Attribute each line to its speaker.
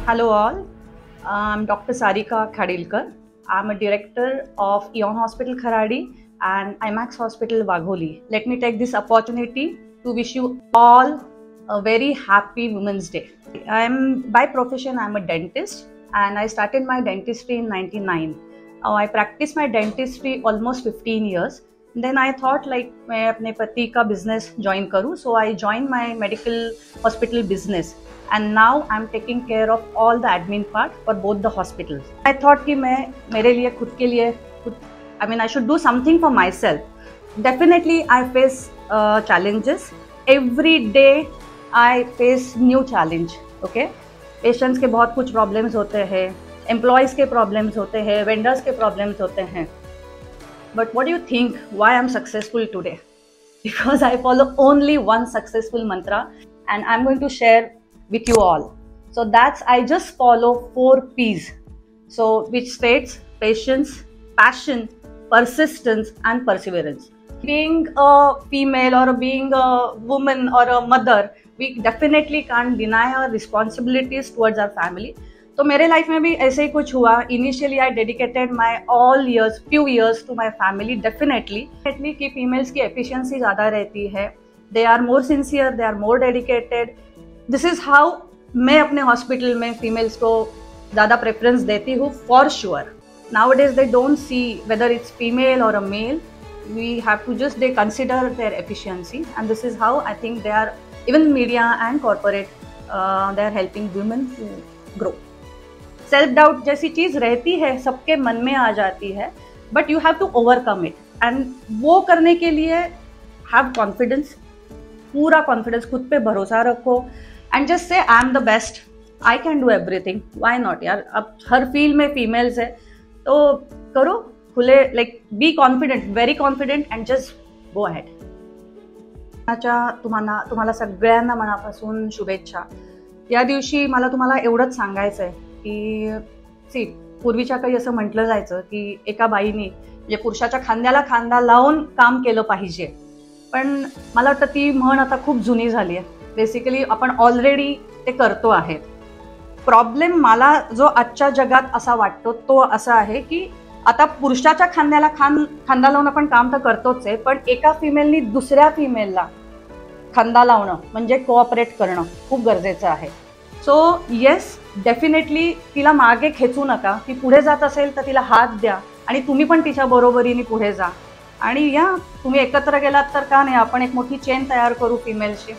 Speaker 1: Hello all, I'm Dr. Sarika Khadilkar. I'm a director of Eon Hospital Kharadi and IMAX Hospital Wagholi. Let me take this opportunity to wish you all a very happy Women's Day. By profession I'm a dentist and I started my dentistry in 99. I practiced my dentistry almost 15 years. Then I thought like मैं अपने पति का business join करूँ, so I joined my medical hospital business. And now I'm taking care of all the admin part for both the hospitals. I thought कि मैं मेरे लिए खुद के लिए I should do something for myself. Definitely I face challenges. Every day I face new challenge. Okay, patients के बहुत कुछ problems होते हैं, employees के problems होते हैं, vendors के problems होते हैं. But what do you think why I'm successful today? Because I follow only one successful mantra and I'm going to share with you all. So that's I just follow 4 P's. So which states patience, passion, persistence and perseverance. Being a female or being a woman or a mother, we definitely can't deny our responsibilities towards our family. तो मेरे life में भी ऐसे ही कुछ हुआ. Initially I dedicated my few years to my family. Definitely कि females की efficiency ज़्यादा रहती है. They are more sincere, they are more dedicated. This is how मैं अपने हॉस्पिटल में फीमेल्स को ज़्यादा प्रेफरेंस देती हूँ for sure. Nowadays they don't see whether it's female or a male. We have to just they consider their efficiency and this is how I think they are even media and corporate they are helping women to grow. Self doubt जैसी चीज रहती है, सबके मन में आ जाती है, but you have to overcome it and वो करने के लिए हैव कॉन्फिडेंस, पूरा कॉन्फिडेंस, खुद पे भरोसा रखो and just say I am the best, I can do everything, why not यार. अब हर फील्ड में फीमेल्स है तो करो, खुले, like be confident, very confident and just go ahead. तुम्हाला सगळ्यांना मनापासून शुभेच्छा. या दिवशी मला तुम्हाला एवढंच सांगायचं आहे की पूर्वीच्या काही असं म्हटलं जायचं की एका बाईने म्हणजे पुरुषाच्या खांद्याला खांदा लावून काम केलं पाहिजे, पण मला वाटतं ती म्हण आता खूप जुनी झाली आहे. बेसिकली आपण ऑलरेडी ते करतो आहे. प्रॉब्लेम मला जो आजच्या जगात असा वाटतो तो असा आहे की आता पुरुषाच्या खांद्याला खांदा लावून आपण काम तर करतोच आहे, पण एका फिमेलनी दुसऱ्या फिमेलला खांदा लावणं म्हणजे कोऑपरेट करणं खूप गरजेचं आहे. सो येस, डेफिनेटली तिला मागे खेचू नका. ती पुढे जात असेल तर तिला हात द्या आणि तुम्ही पण तिच्या बरोबरीने पुढे जा आणि या तुम्ही एकत्र गेलात तर का नाही, आपण एक मोठी चेन तयार करू फिमेलची.